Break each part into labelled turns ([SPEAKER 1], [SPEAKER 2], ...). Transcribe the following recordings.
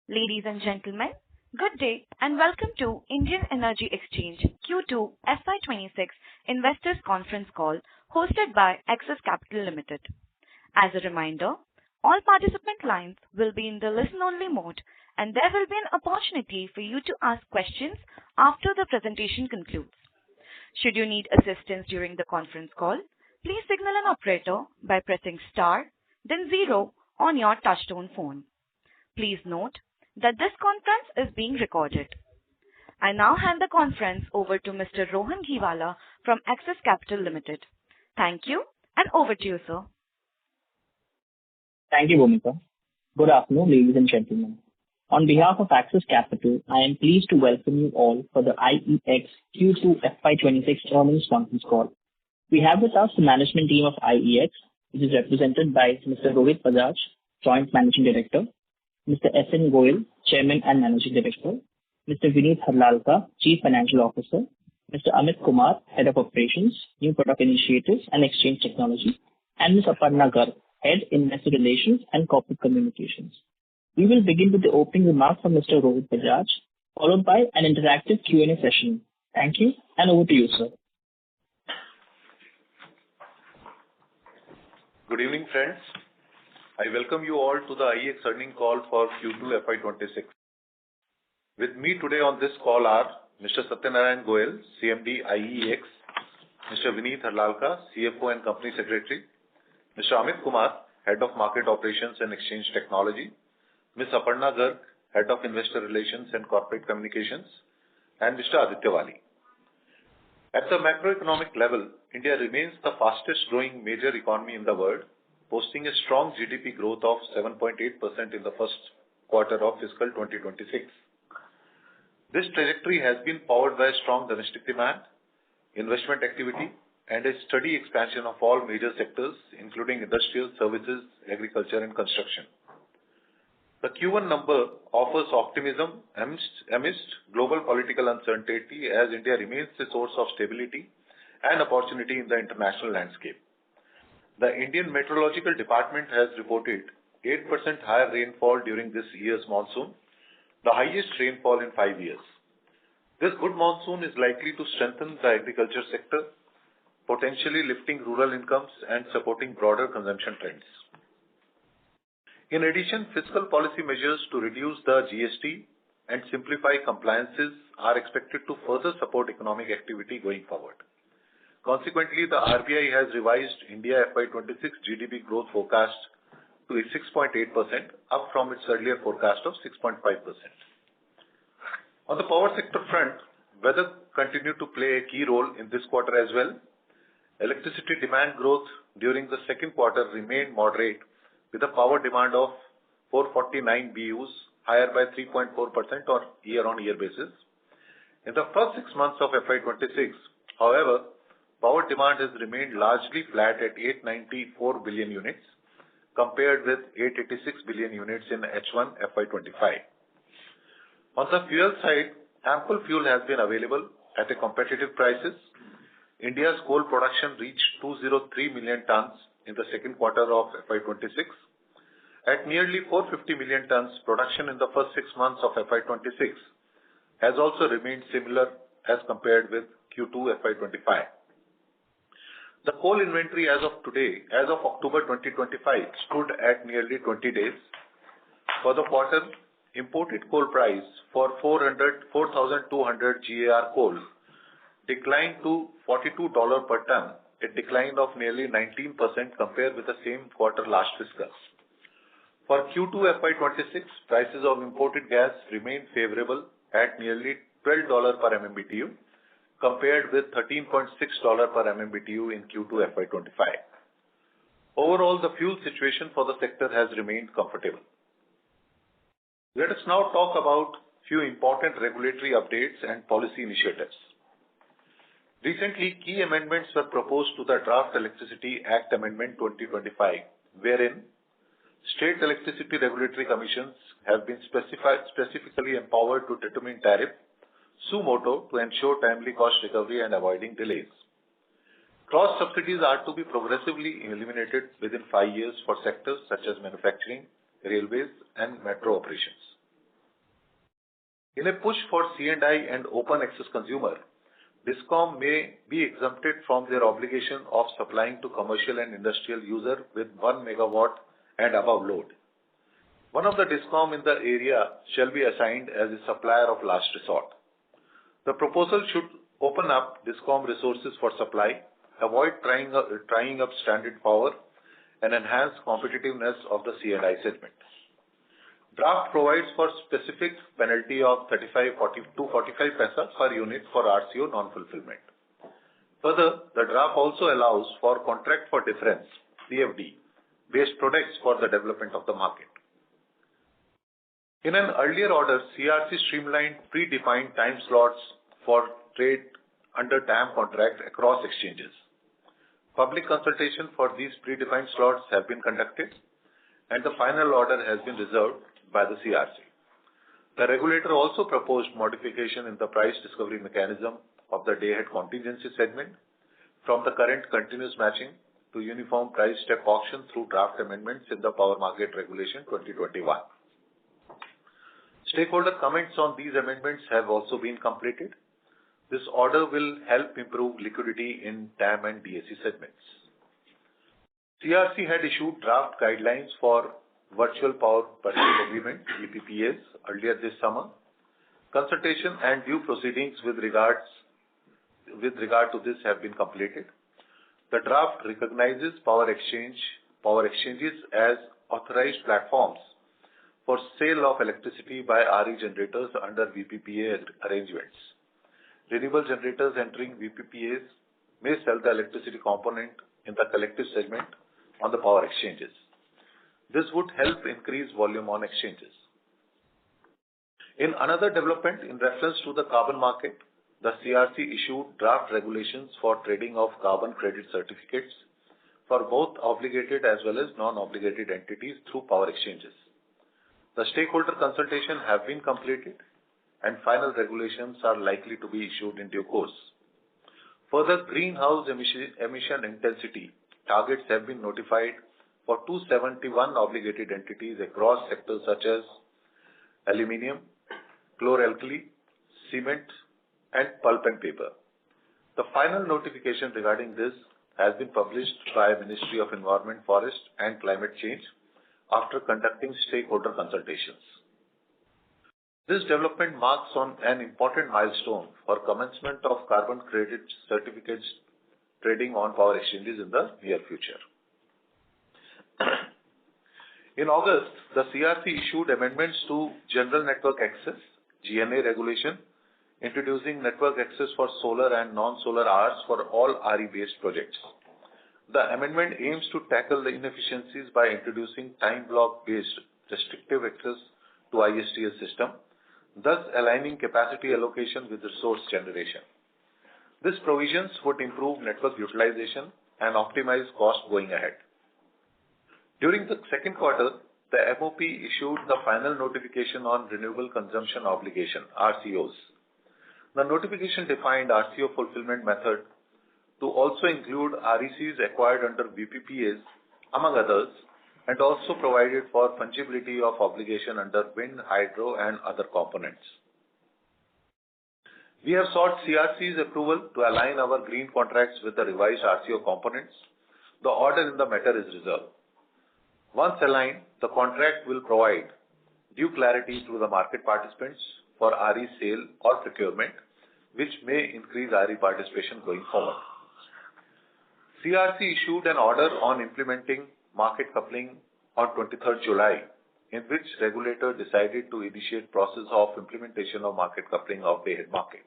[SPEAKER 1] Ladies and gentlemen, good day and welcome to Indian Energy Exchange Q2 FY26 Investors Conference Call hosted by Axis Capital Limited. As a reminder, all participant lines will be in the listen-only mode and there will be an opportunity for you to ask questions after the presentation concludes. Should you need assistance during the conference call, please signal an operator by pressing star, then 0 on your touchtone phone. Please note that this conference is being recorded. I now hand the conference over to Mr. Rohan Ghiwala from Axis Capital Limited. Thank you and over to you, sir.
[SPEAKER 2] Thank you, Bhumika. Good afternoon, ladies and gentlemen. On behalf of Axis Capital, I am pleased to welcome you all for the IEX Q2 FY26 Earnings Conference Call. We have with us the management team of IEX, which is represented by Mr. Rohit Bajaj, Joint Managing Director, Mr. S.N. Goyal, Chairman and Managing Director, Mr. Vineet Harlalka, Chief Financial Officer, Mr. Amit Kumar, Head of Operations, New Product Initiatives and Exchange Technology, and Ms. Aparna Garg, Head Investor Relations and Corporate Communications. We will begin with the opening remarks from Mr. Rohit Bajaj, followed by an interactive Q&A session. Thank you, and over to you, sir.
[SPEAKER 3] Good evening, friends. I welcome you all to the IEX earnings call for Q2 FY26. With me today on this call are Mr. Satyanarayan Goyal, CMD IEX, Mr. Vineet Harlalka, CFO and Company Secretary, Mr. Amit Kumar, Head of Market Operations and Exchange Technology, Ms. Aparna Garg, Head of Investor Relations and Corporate Communications, and Mr. Aditya Wali. At the macroeconomic level, India remains the fastest growing major economy in the world, posting a strong GDP growth of 7.8% in the first quarter of fiscal 2026. This trajectory has been powered by strong domestic demand, investment activity, and a steady expansion of all major sectors, including industrial, services, agriculture, and construction. The Q1 number offers optimism amidst global political uncertainty as India remains a source of stability and opportunity in the international landscape. The Indian Meteorological Department has reported 8% higher rainfall during this year's monsoon, the highest rainfall in 5 years. This good monsoon is likely to strengthen the agriculture sector, potentially lifting rural incomes and supporting broader consumption trends. In addition, fiscal policy measures to reduce the GST and simplify compliances are expected to further support economic activity going forward. Consequently, the RBI has revised India FY26 GDP growth forecast to 6.8%, up from its earlier forecast of 6.5%. On the power sector front, weather continued to play a key role in this quarter as well. Electricity demand growth during the second quarter remained moderate, with a power demand of 449 BUs, higher by 3.4% on year-on-year basis. In the first 6 months of FY26, however, power demand has remained largely flat at 894 billion units, compared with 886 billion units in H1 FY25. On the fuel side, ample fuel has been available at a competitive prices. India's coal production reached 203 million tons in the second quarter of FY26. At nearly 450 million tons, production in the first 6 months of FY26 has also remained similar as compared with Q2 FY25. The coal inventory as of today, as of October 2025, stood at nearly 20 days. For the quarter, imported coal price for 4,200 GAR coal declined to $42 per ton, a decline of nearly 19% compared with the same quarter last fiscal. For Q2 FY26, prices of imported gas remained favorable at nearly $12 per MMBTU, compared with $13.6 per MMBTU in Q2 FY25. Overall, the fuel situation for the sector has remained comfortable. Let us now talk about few important regulatory updates and policy initiatives. Recently, key amendments were proposed to the Draft Electricity Act Amendment 2025, wherein state electricity regulatory commissions have been specifically empowered to determine tariff suo motu to ensure timely cost recovery and avoiding delays. Cross subsidies are to be progressively eliminated within 5 years for sectors such as manufacturing, railways, and metro operations. In a push for C&I and open access consumer, DISCOM may be exempted from their obligation of supplying to commercial and industrial user with 1 megawatt and above load. One of the DISCOM in the area shall be assigned as a supplier of last resort. The proposal should open up DISCOM resources for supply, avoid trying up standard power, and enhance competitiveness of the C&I segment. Draft provides for specific penalty of 45 paisa per unit for RCO non-fulfillment. Further, the draft also allows for contract for difference, CFD, based products for the development of the market. In an earlier order, CERC streamlined predefined time slots for trade under TAM contract across exchanges. Public consultation for these predefined slots have been conducted, and the final order has been reserved by the CERC. The regulator also proposed modification in the price discovery mechanism of the day-ahead contingency segment from the current continuous matching to uniform price step auction through draft amendments in the Power Market Regulation 2021. Stakeholder comments on these amendments have also been completed. This order will help improve liquidity in TAM and DAC segments. CERC had issued draft guidelines for Virtual Power Purchase Agreement, VPPAs, earlier this summer. Consultation and due proceedings with regard to this have been completed. The draft recognizes power exchanges as authorized platforms for sale of electricity by RE generators under VPPA arrangements. Renewable generators entering VPPAs may sell the electricity component in the collective segment on the power exchanges. This would help increase volume on exchanges. In another development in reference to the carbon market, the CERC issued draft regulations for trading of carbon credit certificates for both obligated as well as non-obligated entities through power exchanges. The stakeholder consultation have been completed and final regulations are likely to be issued in due course. Further, greenhouse emission intensity targets have been notified for 271 obligated entities across sectors such as aluminium, chlor-alkali, cement, and pulp and paper. The final notification regarding this has been published by Ministry of Environment, Forest and Climate Change after conducting stakeholder consultations. This development marks on an important milestone for commencement of carbon credit certificates trading on power exchanges in the near future. In August, the CERC issued amendments to General Network Access (GNA) regulation, introducing network access for solar and non-solar hours for all RE-based projects. The amendment aims to tackle the inefficiencies by introducing time block-based restrictive access to ISTS system, thus aligning capacity allocation with resource generation. These provisions would improve network utilization and optimize cost going ahead. During the second quarter, the MOP issued the final notification on Renewable Consumption Obligation, RCOs. The notification defined RCO fulfillment method to also include RECs acquired under VPPAs, among others, and also provided for fungibility of obligation under wind, hydro, and other components. We have sought CERC's approval to align our green contracts with the revised RCO components. The order in the matter is reserved. Once aligned, the contract will provide due clarity to the market participants for RE sale or procurement, which may increase RE participation going forward. CERC issued an order on implementing market coupling on 23rd July, in which regulator decided to initiate process of implementation of market coupling of day-ahead market.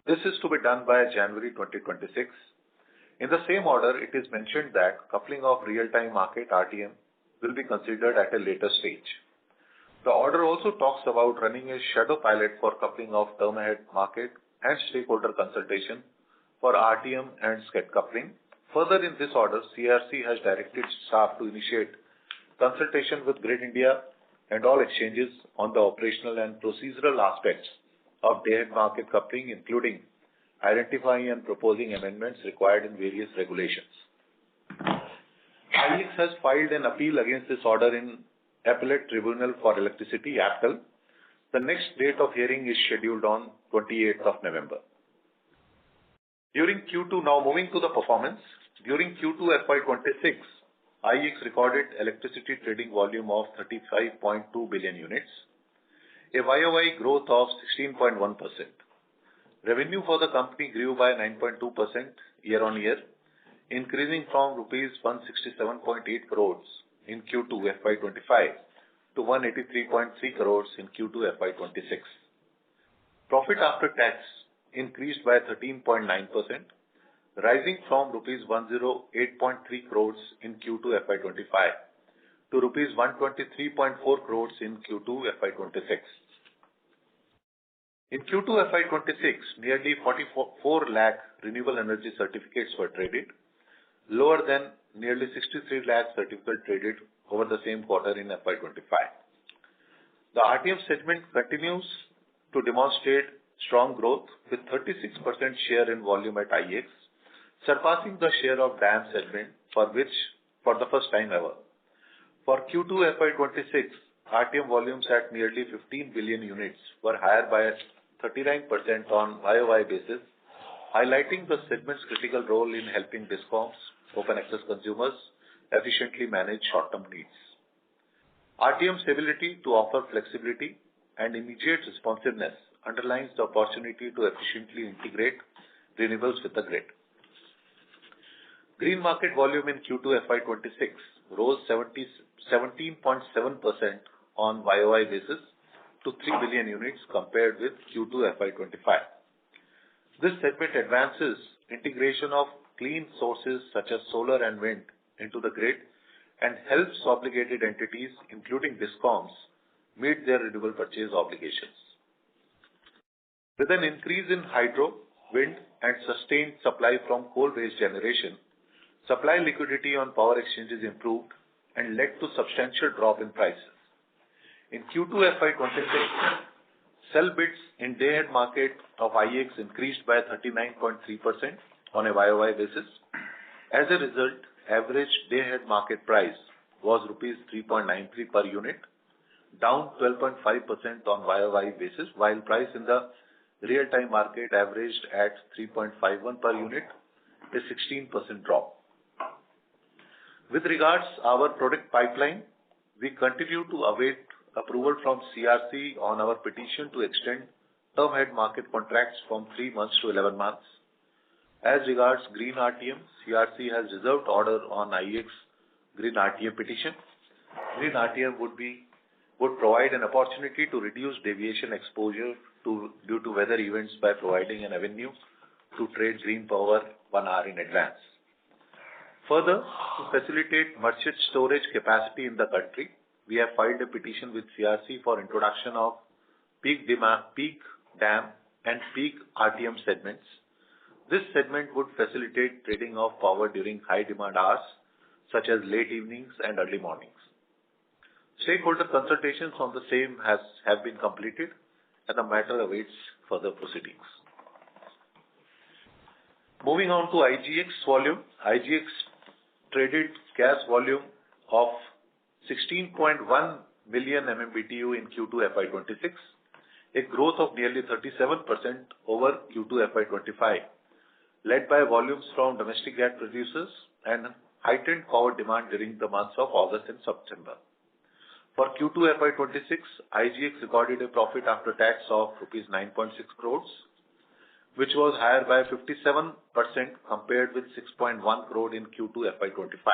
[SPEAKER 3] This is to be done by January 2026. In the same order, it is mentioned that coupling of real-time market RTM will be considered at a later stage. The order also talks about running a shadow pilot for coupling of term-ahead market and stakeholder consultation for RTM and SCED coupling. Further, in this order, CERC has directed staff to initiate consultation with Grid India and all exchanges on the operational and procedural aspects of day-ahead market coupling, including identifying and proposing amendments required in various regulations. IEX has filed an appeal against this order in Appellate Tribunal for Electricity, APTEL. The The next date of hearing is scheduled on 28th of November. During Q2, now moving to the performance, during Q2 FY26, IEX recorded electricity trading volume of 35.2 billion units, a YOY growth of 16.1%. Revenue for the company grew by 9.2% year-on-year, increasing from rupees 167.8 crores in Q2 FY25 to 183.3 crores in Q2 FY26. Profit after tax increased by 13.9%, rising from rupees 108.3 crores in Q2 FY25 to rupees 123.4 crores in Q2 FY26. In Q2 FY26, nearly 44 lakh renewable energy certificates were traded, lower than nearly 63 lakh certificates traded over the same quarter in FY25. The RTM segment continues to demonstrate strong growth with 36% share in volume at IEX, surpassing the share of DAM segment for the first time ever. For Q2 FY26, RTM volumes at nearly 15 billion units were higher by 39% on YOY basis, highlighting the segment's critical role in helping DISCOMs, open access consumers, efficiently manage short-term needs. RTM's ability to offer flexibility and immediate responsiveness underlines the opportunity to efficiently integrate renewables with the grid. Green market volume in Q2 FY26 rose 17.7% on YOY basis to 3 billion units compared with Q2 FY25. This segment advances integration of clean sources such as solar and wind into the grid and helps obligated entities, including DISCOMs, meet their renewable purchase obligations. With an increase in hydro, wind, and sustained supply from coal-based generation, supply liquidity on power exchanges improved and led to substantial drop in prices. In Q2 FY26, sell bids in day-ahead market of IEX increased by 39.3% on a YOY basis. As a result, average day-ahead market price was rupees 3.93 per unit, down 12.5% on YOY basis, while price in the real-time market averaged at 3.51 per unit, a 16% drop. With regards our product pipeline, we continue to await approval from CRC on our petition to extend term ahead market contracts from 3 months to 11 months. As regards Green RTM, CRC has reserved order on IEX Green RTM petition. Green RTM would provide an opportunity to reduce deviation exposure due to weather events by providing an avenue to trade green power 1 hour in advance. Further, to facilitate merchant storage capacity in the country, we have filed a petition with CRC for introduction of peak DAM and peak RTM segments. This segment would facilitate trading of power during high demand hours such as late evenings and early mornings. Stakeholder consultations on the same have been completed and the matter awaits further proceedings. Moving on to IGX volume, IGX traded gas volume of 16.1 million MMBTU in Q2 FY26, a growth of nearly 37% over Q2 FY25, led by volumes from domestic gas producers and heightened power demand during the months of August and September. For Q2 FY26, IGX recorded a profit after tax of rupees 9.6 crores, which was higher by 57% compared with 6.1 crore in Q2 FY25.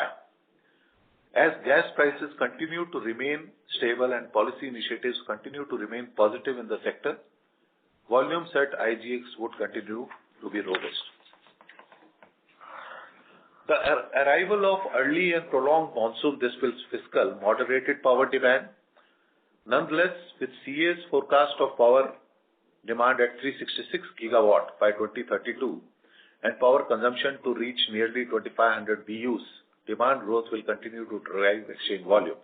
[SPEAKER 3] As gas prices continue to remain stable and policy initiatives continue to remain positive in the sector, volumes at IGX would continue to be robust. The arrival of early and prolonged monsoon this fiscal moderated power demand. Nonetheless, with CA's forecast of power demand at 366 gigawatt by 2032 and power consumption to reach nearly 2500 BUs, demand growth will continue to drive exchange volume.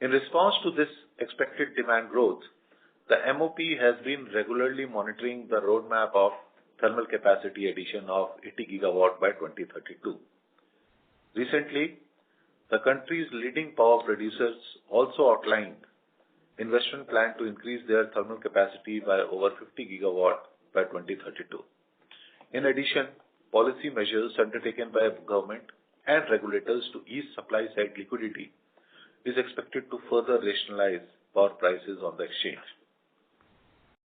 [SPEAKER 3] In response to this expected demand growth, the MOP has been regularly monitoring the roadmap of thermal capacity addition of 80 gigawatt by 2032. Recently, the country's leading power producers also outlined investment plan to increase their thermal capacity by over 50 gigawatt by 2032. In addition, policy measures undertaken by government and regulators to ease supply side liquidity is expected to further rationalize power prices on the exchange.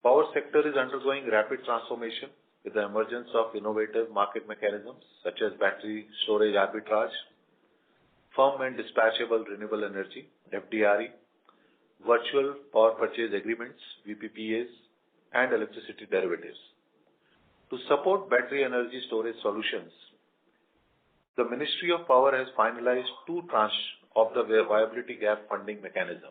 [SPEAKER 3] Power sector is undergoing rapid transformation with the emergence of innovative market mechanisms such as battery storage arbitrage, firm and dispatchable renewable energy, FDRE, virtual power purchase agreements, VPPAs, and electricity derivatives. To support battery energy storage solutions, the Ministry of Power has finalized two tranches of the viability gap funding mechanism.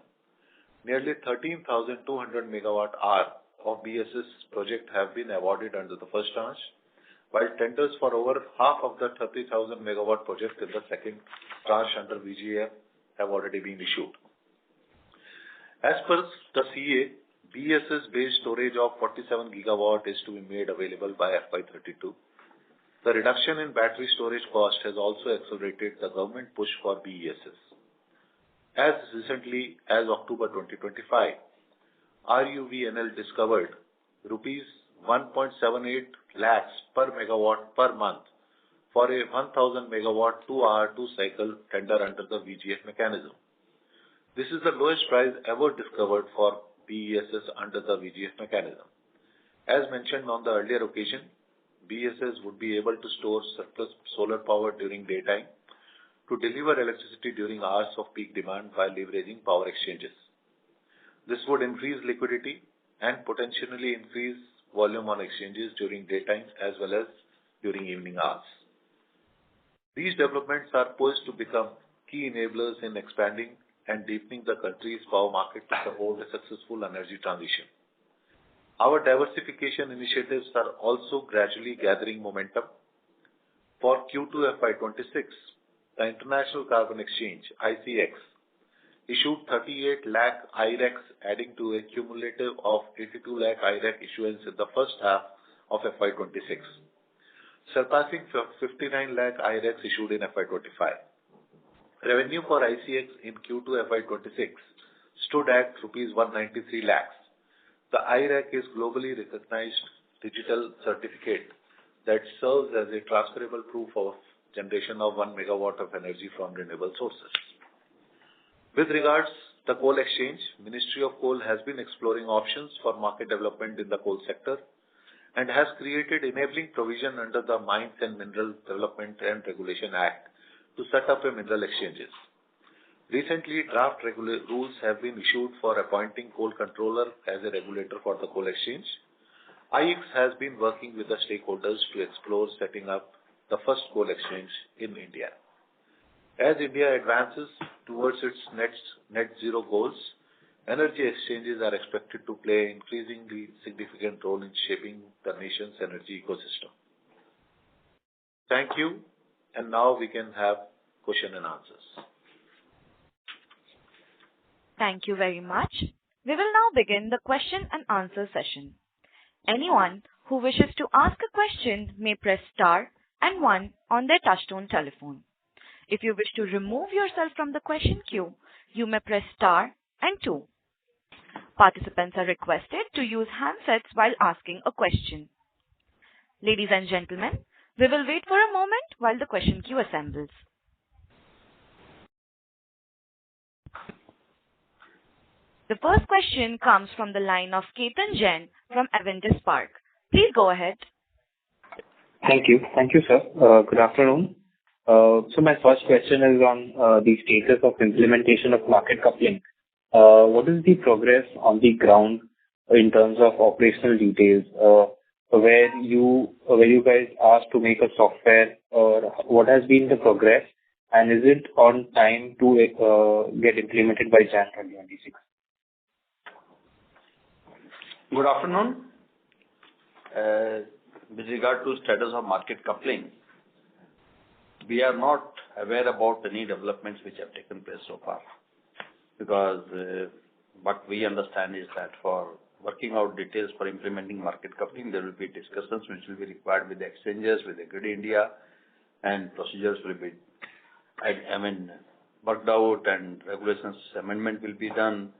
[SPEAKER 3] Nearly 13,200 megawatt-hour of BSS project have been awarded under the first tranche, while tenders for over half of the 30,000 megawatt project in the second tranche under VGF have already been issued. As per the CA, BSS-based storage of 47 gigawatt is to be made available by FY32. The reduction in battery storage cost has also accelerated the government push for BESS. As recently as October 2025, RUVNL discovered rupees 1.78 lakhs per megawatt per month for a 1000 megawatt 2-hour 2-cycle tender under the VGF mechanism. This is the lowest price ever discovered for BESS under the VGF mechanism. As mentioned on the earlier occasion, BESS would be able to store surplus solar power during daytime to deliver electricity during hours of peak demand while leveraging power exchanges. This would increase liquidity and potentially increase volume on exchanges during daytime as well as during evening hours. These developments are poised to become key enablers in expanding and deepening the country's power market to support a successful energy transition. Our diversification initiatives are also gradually gathering momentum. For Q2 FY26, the International Carbon Exchange, ICX, issued 38 lakh IREX, adding to a cumulative of 82 lakh IREX issuance in the first half of FY26, surpassing 59 lakh IREX issued in FY25. Revenue for ICX in Q2 FY26 stood at rupees 193 lakhs. The IREC is globally recognized digital certificate that serves as a transferable proof of generation of 1 megawatt of energy from renewable sources. With regards to the coal exchange, Ministry of Coal has been exploring options for market development in the coal sector and has created enabling provision under the Mines and Mineral Development and Regulation Act to set up a mineral exchanges. Recently, draft rules have been issued for appointing coal controller as a regulator for the coal exchange. IEX has been working with the stakeholders to explore setting up the first coal exchange in India. As India advances towards its net zero goals, energy exchanges are expected to play an increasingly significant role in shaping the nation's energy ecosystem. Thank you, and now we can have question and answers.
[SPEAKER 1] Thank you very much. We will now begin the question and answer session. Anyone who wishes to ask a question may press star and 1 on their touchtone telephone. If you wish to remove yourself from the question queue, you may press star and 2. Participants are requested to use handsets while asking a question. Ladies and gentlemen, we will wait for a moment while the question queue assembles. The first question comes from the line of Ketan Jain from Avendus Spark. Please go ahead.
[SPEAKER 4] Thank you. Thank you, sir. Good afternoon. So my first question is on the status of implementation of market coupling. What is the progress on the ground in terms of operational details? Where you guys asked to make a software, or what has been the progress, and is it on time to get implemented by Jan 2026?
[SPEAKER 5] Good afternoon. With regard to status of market coupling, we are not aware about any developments which have taken place so far, because what we understand is that for working out details for implementing market coupling, there will be discussions which will be required with the exchanges, with the Grid India, and procedures will be worked out, and regulations amendment will be done.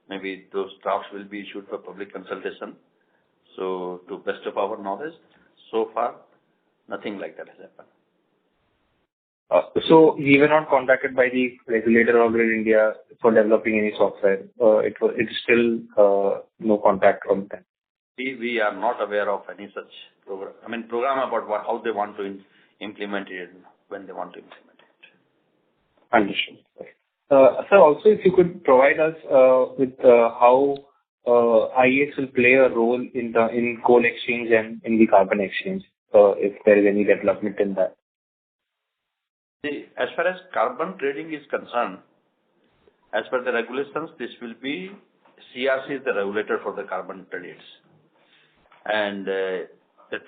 [SPEAKER 5] Maybe those drafts will be issued for public consultation. So to best of our knowledge, so far, nothing like that has happened.
[SPEAKER 4] So we were not contacted by the regulator or Grid India for developing any software. It's still no contact from them.
[SPEAKER 5] We are not aware of any such program. Program about how they want to implement it, when they want to implement it.
[SPEAKER 4] Understood. Sir, also if you could provide us with how IEX will play a role in coal exchange and in the carbon exchange, if there is any development in that.
[SPEAKER 5] See, as far as carbon trading is concerned, as per the regulations, this will be CRC is the regulator for the carbon credits. And the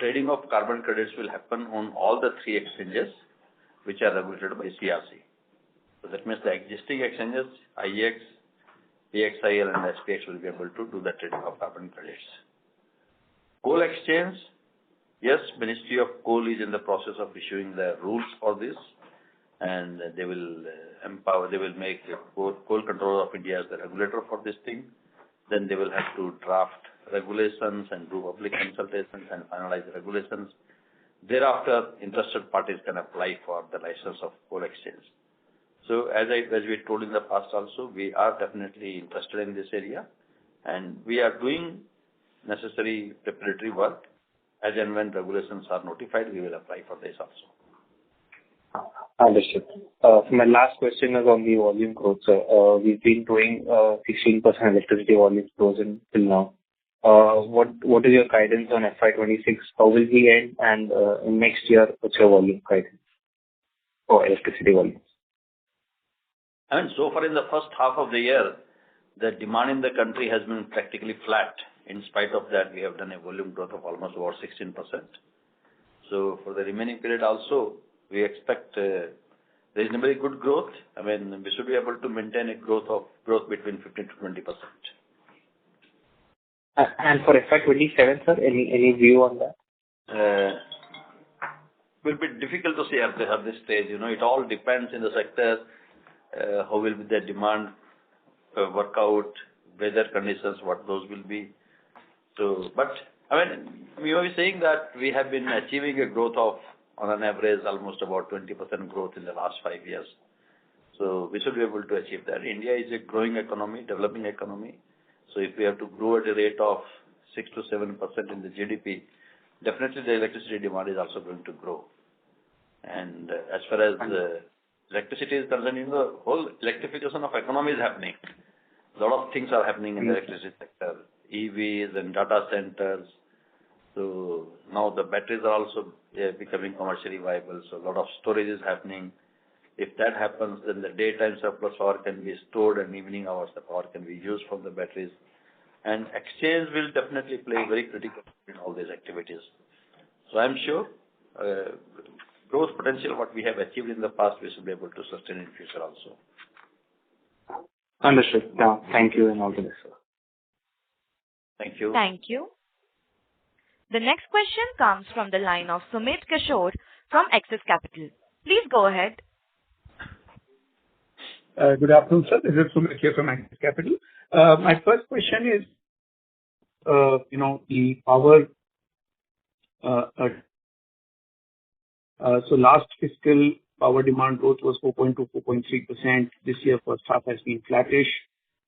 [SPEAKER 5] trading of carbon credits will happen on all the three exchanges which are regulated by CRC. So that means the existing exchanges, IEX, PXIL and SPX will be able to do the trading of carbon credits. Coal exchange, yes, Ministry of Coal is in the process of issuing the rules for this, and they will make Coal Control of India as the regulator for this thing. Then they will have to draft regulations and do public consultations and finalize the regulations. Thereafter, interested parties can apply for the license of coal exchange. So as we told in the past also, we are definitely interested in this area, and we are doing necessary preparatory work. As and when regulations are notified, we will apply for this also.
[SPEAKER 4] Understood. So my last question is on the volume growth. So we've been doing 16% electricity volume growth till now. What is your guidance on FY26? How will we end? And in next year, what's your volume guidance for electricity volumes?
[SPEAKER 5] So far in the first half of the year, the demand in the country has been practically flat. In spite of that, we have done a volume growth of almost about 16%. So for the remaining period also, we expect reasonably good growth. We should be able to maintain a growth between 15 to 20%.
[SPEAKER 4] And for FY27, sir, any view on that?
[SPEAKER 5] Will be difficult to say at this stage. It all depends in the sector. How will be the demand work out, weather conditions, what those will be. So, but we were saying that we have been achieving a growth of, on an average, almost about 20% growth in the last 5 years. So we should be able to achieve that. India is a growing economy, developing economy. So if we have to grow at a rate of 6 to 7% in the GDP, definitely the electricity demand is also going to grow. And as far as electricity is concerned, the whole electrification of economy is happening. A lot of things are happening in the electricity sector, EVs and data centers. So now the batteries are also becoming commercially viable. So a lot of storage is happening. If that happens, then the daytime surplus power can be stored and evening hours the power can be used from the batteries. And exchange will definitely play a very critical role in all these activities. So I'm sure growth potential, what we have achieved in the past, we should be able to sustain in future also.
[SPEAKER 4] Understood. Yeah, thank you and all the best, sir.
[SPEAKER 5] Thank you.
[SPEAKER 1] Thank you. The next question comes from the line of Sumit Kishore from Axis Capital. Please go ahead.
[SPEAKER 6] Good afternoon, sir. This is Sumit here from Axis Capital. My first question is, the power. So last fiscal power demand growth was 4.2, 4.3%. This year, first half has been flattish.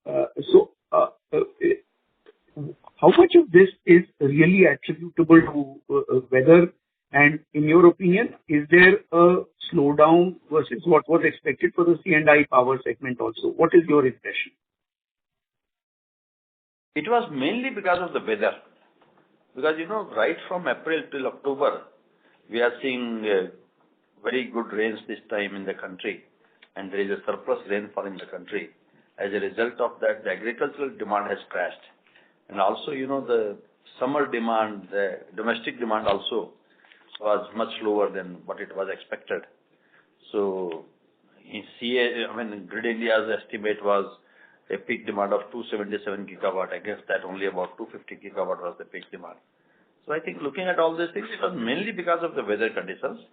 [SPEAKER 6] How much of this is really attributable to weather? And in your opinion, is there a slowdown versus what was expected for the C&I power segment also? What is your impression?
[SPEAKER 5] It was mainly because of the weather. Because, right from April till October, we are seeing very good rains this time in the country. And there is a surplus rainfall in the country. As a result of that, the agricultural demand has crashed. And also, the summer demand, the domestic demand also was much lower than what it was expected. So, in Grid India's estimate was a peak demand of 277 gigawatt. I guess that only about 250 gigawatt was the peak demand. So, I think looking at all these things, it was mainly because of the weather conditions.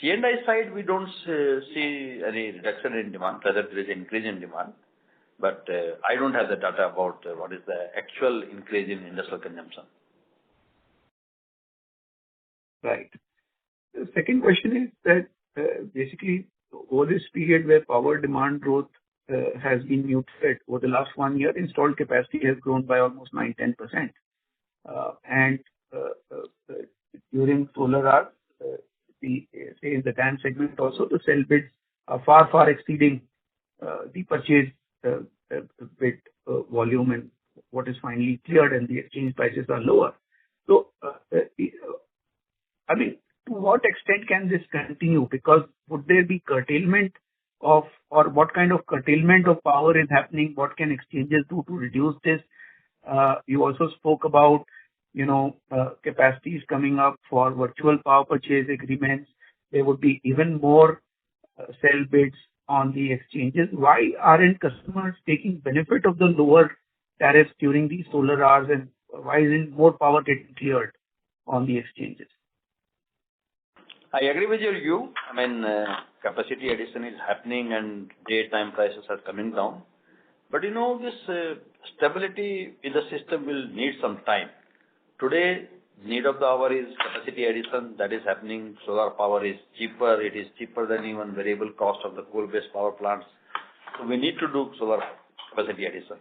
[SPEAKER 5] C&I side, we don't see any reduction in demand, rather there is increase in demand. But I don't have the data about what is the actual increase in industrial consumption.
[SPEAKER 6] Right. The second question is that basically over this period where power demand growth has been muted over the last 1 year, installed capacity has grown by almost 9-10%. And during solar hours, say in the DAM segment also, the sell bids are far exceeding the purchase bid volume and what is finally cleared, and the exchange prices are lower. So, I mean, to what extent can this continue? Because would there be curtailment of, or what kind of curtailment of power is happening? What can exchanges do to reduce this? You also spoke about, capacities coming up for virtual power purchase agreements. There would be even more sell bids on the exchanges. Why aren't customers taking benefit of the lower tariffs during these solar hours, and why isn't more power getting cleared on the exchanges?
[SPEAKER 5] I agree with your view. I mean, capacity addition is happening and daytime prices are coming down. But this stability in the system will need some time. Today, need of the hour is capacity addition that is happening. Solar power is cheaper. It is cheaper than even variable cost of the coal-based power plants. So we need to do solar capacity addition.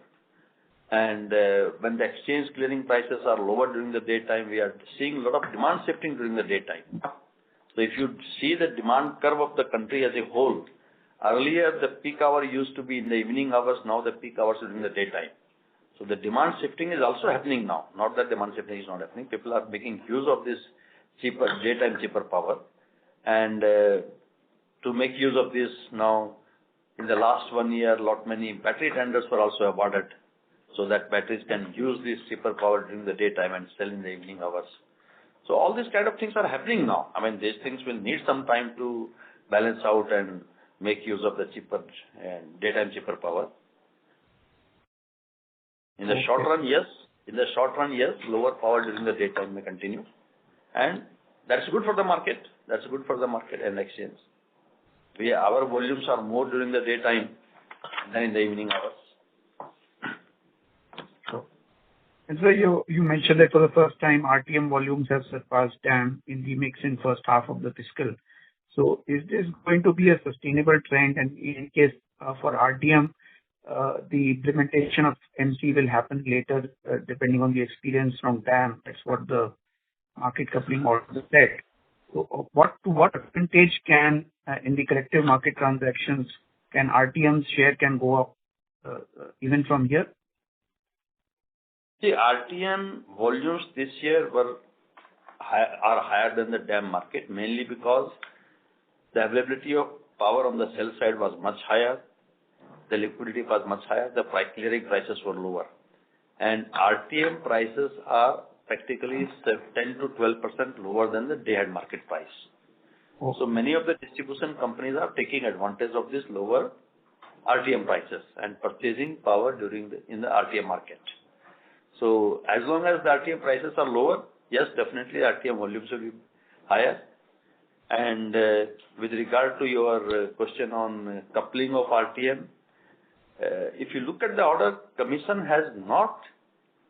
[SPEAKER 5] And when the exchange clearing prices are lower during the daytime, we are seeing a lot of demand shifting during the daytime. So if you see the demand curve of the country as a whole, earlier the peak hour used to be in the evening hours, now the peak hours is in the daytime. So the demand shifting is also happening now. Not that demand shifting is not happening. People are making use of this daytime cheaper power. And to make use of this now, in the last 1 year, many battery tenders were also awarded so that batteries can use this cheaper power during the daytime and sell in the evening hours. So all these kind of things are happening now. I mean, these things will need some time to balance out and make use of the cheaper daytime cheaper power. In the short run, yes. In the short run, yes, lower power during the daytime may continue. And that's good for the market. That's good for the market and exchange. Our volumes are more during the daytime than in the evening hours.
[SPEAKER 6] And so you mentioned that for the first time, RTM volumes have surpassed DAM in the mix in first half of the fiscal. So is this going to be a sustainable trend? And in case for RTM, the implementation of MC will happen later, depending on the experience from DAM. That's what the market coupling also said. So to what percentage can, in the collective market transactions, can RTM's share can go up even from here?
[SPEAKER 5] See, RTM volumes this year are higher than the DAM market, mainly because the availability of power on the sell side was much higher, the liquidity was much higher, the clearing prices were lower. And RTM prices are practically 10 to 12% lower than the day-ahead market price.
[SPEAKER 6] Oh.
[SPEAKER 5] So many of the distribution companies are taking advantage of this lower RTM prices and purchasing power in the RTM market. So as long as the RTM prices are lower, yes, definitely RTM volumes will be higher. And with regard to your question on coupling of RTM, if you look at the order, Commission has not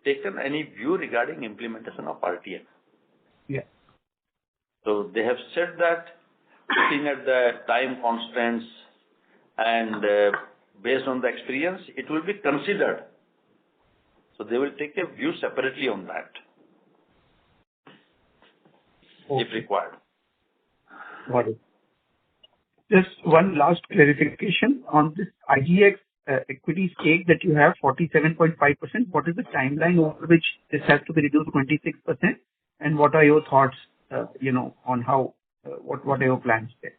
[SPEAKER 5] taken any view regarding implementation of RTM.
[SPEAKER 6] Yeah.
[SPEAKER 5] So they have said that looking at the time constraints and based on the experience, it will be considered. So they will take a view separately on that, if required.
[SPEAKER 6] Got it. Just one last clarification on this IEX equity stake that you have, 47.5%. What is the timeline over which this has to be reduced to 26%? And what are your thoughts, on how, what are your plans there?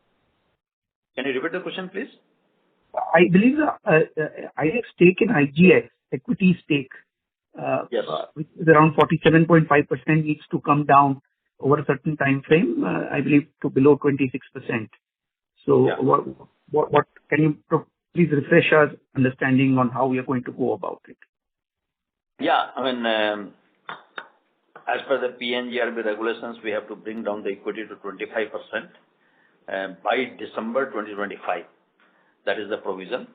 [SPEAKER 5] Can you repeat the question, please?
[SPEAKER 6] I believe the IEX stake in IGX, equity stake,
[SPEAKER 5] Yes.
[SPEAKER 6] which is around 47.5%, needs to come down over a certain time frame, I believe, to below 26%. So,
[SPEAKER 5] Yeah.
[SPEAKER 6] what can you please refresh our understanding on how we are going to go about it?
[SPEAKER 5] Yeah, I mean, as per the PNGRB regulations, we have to bring down the equity to 25% by December 2025. That is the provision.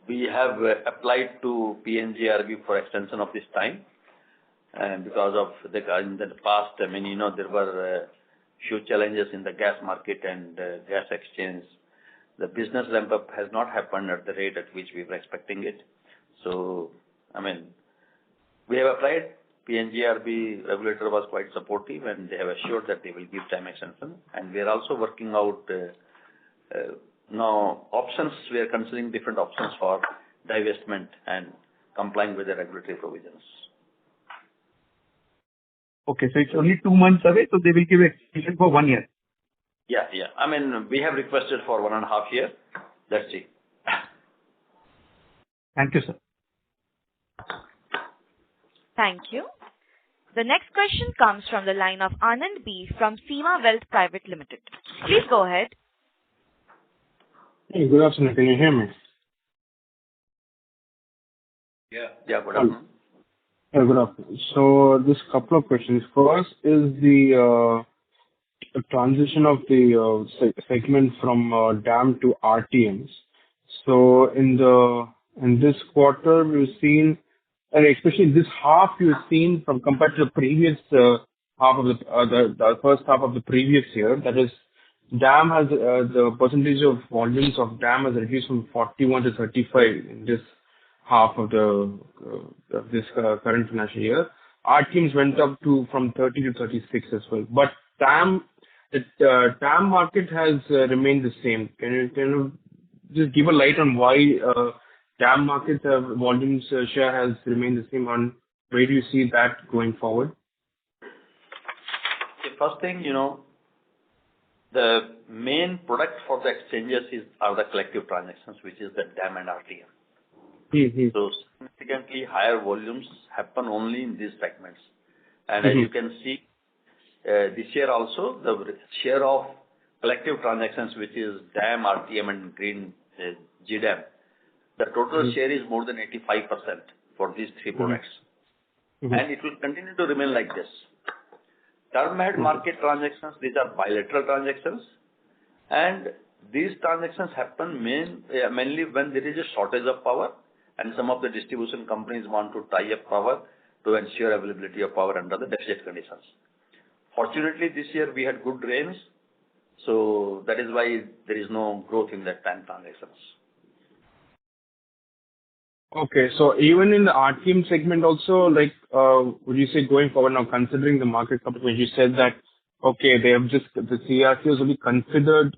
[SPEAKER 5] we have applied to PNGRB for extension of this time. And because of in the past, there were few challenges in the gas market and gas exchange. The business ramp up has not happened at the rate at which we were expecting it. So, we have applied. PNGRB regulator was quite supportive, and they have assured that they will give time extension. And we are also working out now options. We are considering different options for divestment and complying with the regulatory provisions.
[SPEAKER 6] Okay, so it's only 2 months away, so they will give extension for 1 year.
[SPEAKER 5] Yeah. We have requested for 1.5 years. Let's see.
[SPEAKER 6] Thank you, sir.
[SPEAKER 1] Thank you. The next question comes from the line of Anand B from Seema Wealth Private Limited. Please go ahead.
[SPEAKER 7] Hey, good afternoon. Can you hear me?
[SPEAKER 5] Yeah, good afternoon.
[SPEAKER 7] Yeah, good afternoon. So, this couple of questions. First is the transition of the segment from DAM to RTMs. So, in this quarter, we've seen, and especially this half, you've seen from compared to the previous half of the first half of the previous year. That is, DAM has the percentage of volumes of DAM has reduced from 41 to 35 in this half of this current financial year. RTMs went up from 30 to 36 as well. But the TAM market has remained the same. Can you just give a light on why TAM market volumes share has remained the same, on where do you see that going forward?
[SPEAKER 5] The first thing, the main product for the exchanges are the collective transactions, which is the DAM and RTM.
[SPEAKER 7] Mm-hmm.
[SPEAKER 5] So significantly higher volumes happen only in these segments. And as you can see, this year also, the share of collective transactions, which is DAM, RTM, and green GDAM, the total share is more than 85% for these three products. And it will continue to remain like this. Term ahead market transactions, these are bilateral transactions, and these transactions happen mainly when there is a shortage of power, and some of the distribution companies want to tie up power to ensure availability of power under the deficit conditions. Fortunately, this year we had good rains, so that is why there is no growth in the TAM transactions.
[SPEAKER 7] Okay, so even in the RTM segment also, would you say going forward now, considering the market coupling, you said that, okay, they have just, the CRTs will be considered,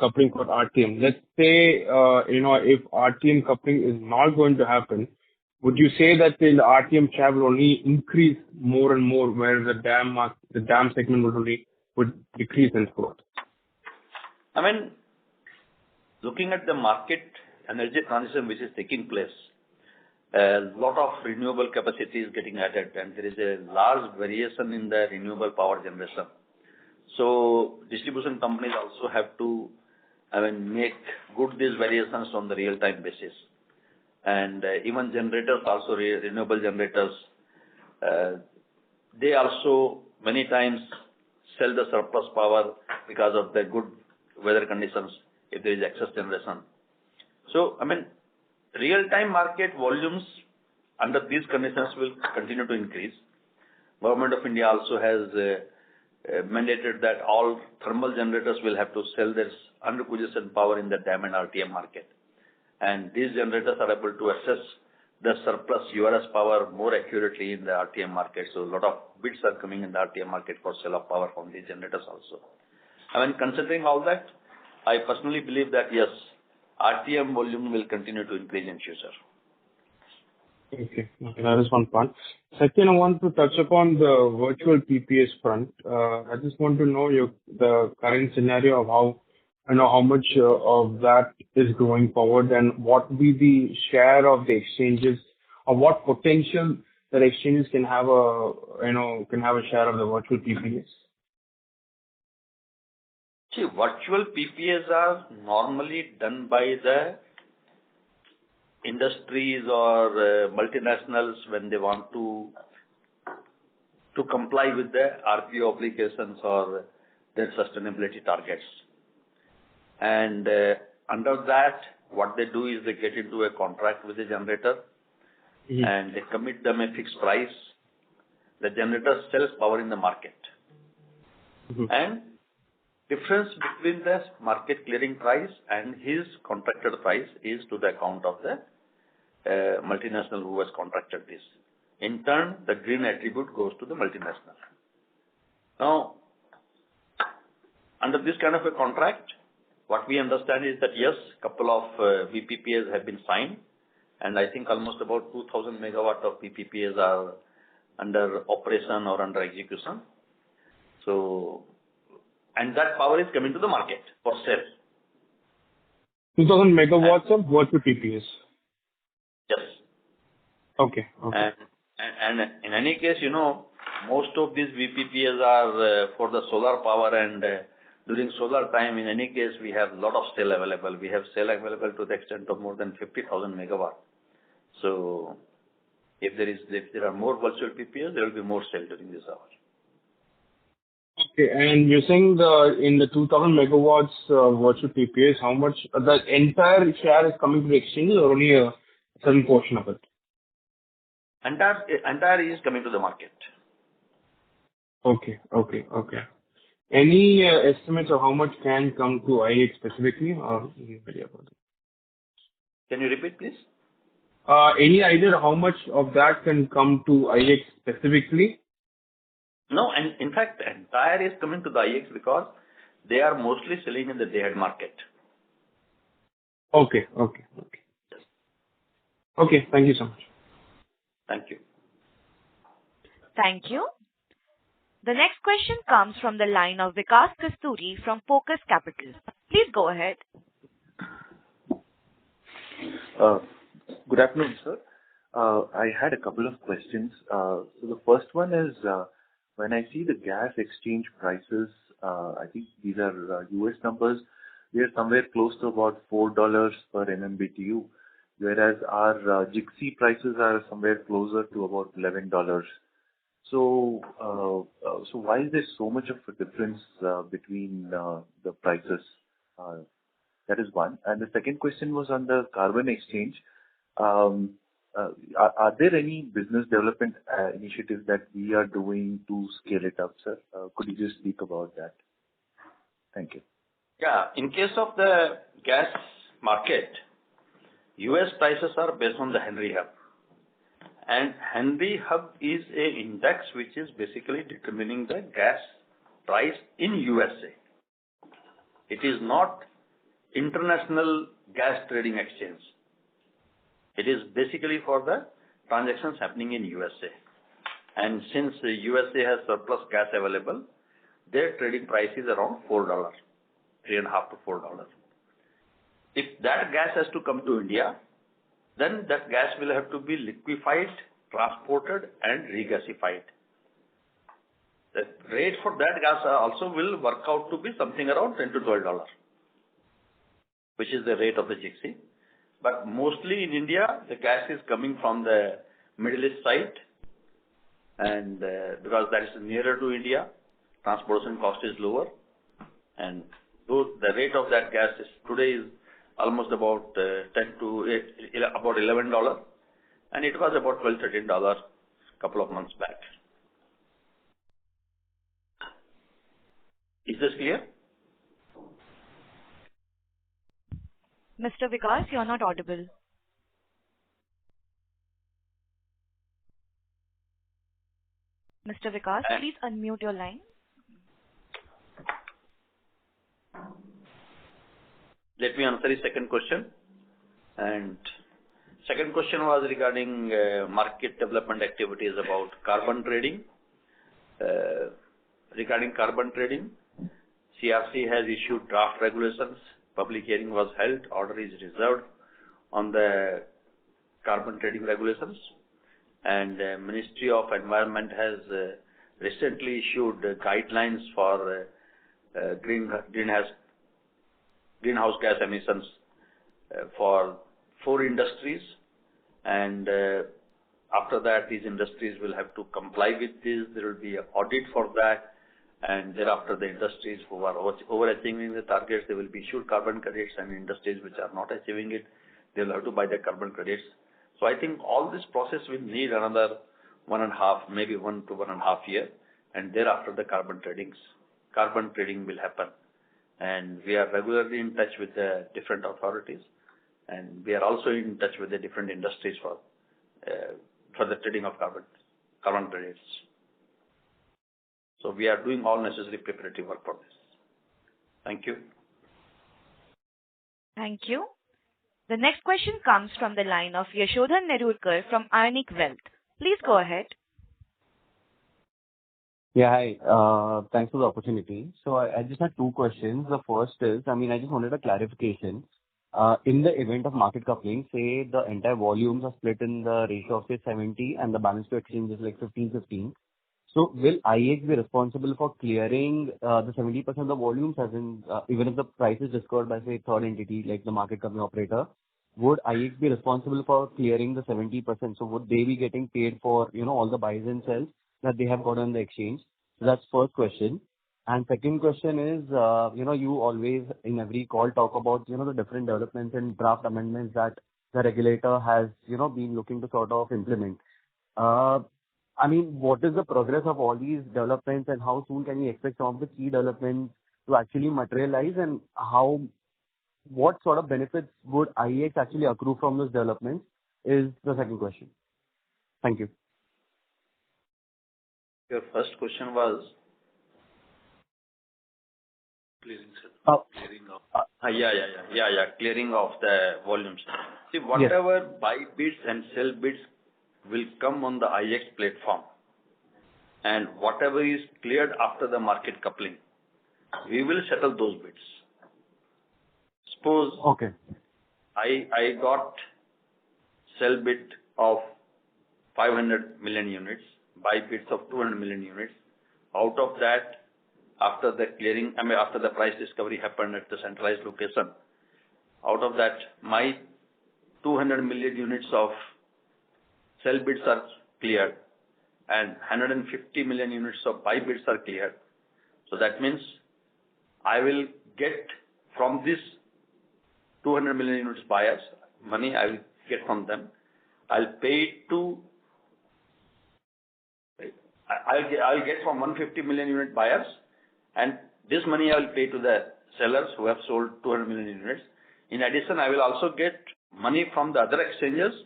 [SPEAKER 7] coupling for RTM. Let's say, if RTM coupling is not going to happen, would you say that the RTM share will only increase more and more, where the DAM segment would decrease in growth?
[SPEAKER 5] Looking at the market energy transition which is taking place, a lot of renewable capacity is getting added, and there is a large variation in the renewable power generation. So distribution companies also have to make good these variations on the real-time basis. And even generators also, renewable generators, they also many times sell the surplus power because of the good weather conditions if there is excess generation. So, real-time market volumes under these conditions will continue to increase. Government of India also has mandated that all thermal generators will have to sell their under-position power in the DAM and RTM market. And these generators are able to assess the surplus URS power more accurately in the RTM market. So a lot of bids are coming in the RTM market for sale of power from these generators also. Considering all that, I personally believe that yes, RTM volume will continue to increase in future.
[SPEAKER 7] Okay, that is one part. Second, I want to touch upon the virtual PPAs front. I just want to know the current scenario of how much of that is going forward, and what will be the share of the exchanges, or what potential that exchanges can have a share of the virtual PPAs.
[SPEAKER 5] See, virtual PPAs are normally done by the industries or multinationals when they want to comply with the RPO obligations or their sustainability targets. And under that, what they do is they get into a contract with the generator and they commit them a fixed price. The generator sells power in the market. And difference between the market clearing price and his contracted price is to the account of the multinational who has contracted this. In turn, the green attribute goes to the multinational. Now, under this kind of a contract, what we understand is that yes, couple of VPPAs have been signed, and I think almost about 2,000 megawatt of VPPAs are under operation or under execution. So, and that power is coming to the market for sale.
[SPEAKER 7] 2,000 megawatts of virtual PPAs.
[SPEAKER 5] Yes.
[SPEAKER 7] Okay.
[SPEAKER 5] And in any case, most of these VPPAs are for the solar power, and during solar time, in any case, we have a lot of cell available. We have cell available to the extent of more than 50,000 megawatt. So, if there are more virtual PPAs, there will be more cell during this hour.
[SPEAKER 7] Okay, and you're saying in the 2,000 megawatts virtual PPAs, how much the entire share is coming to the exchange, or only a certain portion of it?
[SPEAKER 5] Entire is coming to the market.
[SPEAKER 7] Okay. Any estimates of how much can come to IEX specifically, or any idea about it?
[SPEAKER 5] Can you repeat, please?
[SPEAKER 7] Any idea how much of that can come to IEX specifically?
[SPEAKER 5] No, and in fact, the entire is coming to the IEX because they are mostly selling in the day-ahead market.
[SPEAKER 7] Okay. Okay, thank you so much.
[SPEAKER 5] Thank you.
[SPEAKER 1] Thank you. The next question comes from the line of Vikas Kasturi from Focus Capital. Please go ahead.
[SPEAKER 8] Good afternoon, sir. I had a couple of questions. So the first one is, when I see the gas exchange prices, I think these are US numbers, we are somewhere close to about $4 per MMBTU, whereas our GIXI prices are somewhere closer to about $11. So why is there so much of a difference between the prices? That is one. And the second question was on the carbon exchange. Are there any business development initiatives that we are doing to scale it up, sir? Could you just speak about that? Thank you.
[SPEAKER 5] Yeah, in case of the gas market, US prices are based on the Henry Hub. And Henry Hub is a index which is basically determining the gas price in USA. It is not international gas trading exchange. It is basically for the transactions happening in USA. And since the USA has surplus gas available, their trading price is around $4, $3.5 to $4. If that gas has to come to India, then that gas will have to be liquefied, transported, and regasified. The rate for that gas also will work out to be something around $10 to $12, which is the rate of the GIXI. But mostly in India, the gas is coming from the Middle East side, and because that is nearer to India, transportation cost is lower, and though the rate of that gas today is almost about about $11, and it was about $12, $13 a couple of months back. Is this clear?
[SPEAKER 1] Mr. Vikas, you are not audible. Mr. Vikas, please unmute your line.
[SPEAKER 5] Let me answer the second question. And second question was regarding market development activities about carbon trading. Regarding carbon trading, CRC has issued draft regulations. Public hearing was held. Order is reserved on the carbon trading regulations. And Ministry of Environment has recently issued guidelines for greenhouse gas emissions for 4 industries. And after that, these industries will have to comply with this. There will be an audit for that. And thereafter, the industries who are overachieving the targets, they will be issued carbon credits, and industries which are not achieving it, they will have to buy the carbon credits. So I think all this process will need another 1.5, maybe 1 to 1.5 year, and thereafter the carbon trading will happen. And we are regularly in touch with the different authorities, and we are also in touch with the different industries for the trading of carbon credits. So we are doing all necessary preparatory work for this. Thank you.
[SPEAKER 1] Thank you. The next question comes from the line of Yashodhan Nerurkar from IEX Wealth. Please go ahead.
[SPEAKER 9] Yeah, hi. Thanks for the opportunity. So I just had two questions. The first is, I just wanted a clarification. In the event of market coupling, say the entire volumes are split in the ratio of say 70 and the balance to exchange is like 15-15. So will IEX be responsible for clearing the 70% of the volumes, as in even if the price is discovered by say third entity like the market coupling operator, would IEX be responsible for clearing the 70%? So would they be getting paid for all the buys and sells that they have got on the exchange? So that's first question. And second question is, you always in every call talk about the different developments and draft amendments that the regulator has been looking to sort of implement. What is the progress of all these developments, and how soon can we expect some of the key developments to actually materialize, and what sort of benefits would IEX actually accrue from those developments is the second question. Thank you.
[SPEAKER 5] Your first question was clearing of the volumes. See, whatever buy bids and sell bids will come on the IEX platform, and whatever is cleared after the market coupling, we will settle those bids. Suppose I got sell bid of 500 million units, buy bids of 200 million units. Out of that, after the clearing, after the price discovery happened at the centralized location, out of that, my 200 million units of sell bids are cleared and 150 million units of buy bids are cleared. So that means I will get from this 200 million units buyers, money I will get from them. I'll get from 150 million unit buyers, and this money I will pay to the sellers who have sold 200 million units. In addition, I will also get money from the other exchanges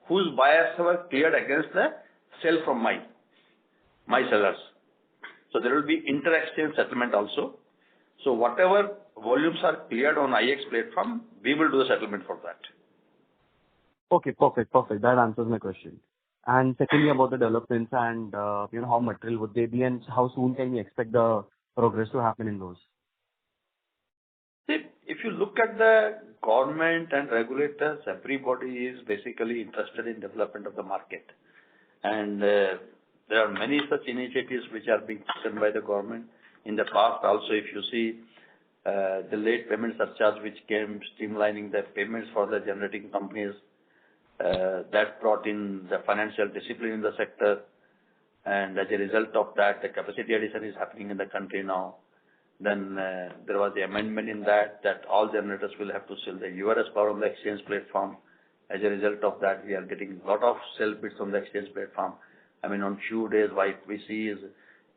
[SPEAKER 5] whose buyers have cleared against the sell from my sellers. So there will be inter-exchange settlement also. So whatever volumes are cleared on IEX platform, we will do the settlement for that.
[SPEAKER 9] Okay, perfect. That answers my question. And secondly, about the developments and how material would they be, and how soon can we expect the progress to happen in those?
[SPEAKER 5] See, if you look at the government and regulators, everybody is basically interested in development of the market. And there are many such initiatives which are being taken by the government. In the past also, if you see the late payment surcharge which came streamlining the payments for the generating companies, that brought in the financial discipline in the sector. And as a result of that, the capacity addition is happening in the country now. Then there was the amendment in that all generators will have to sell the URS power on the exchange platform. As a result of that, we are getting a lot of sell bids on the exchange platform. On few days, what we see is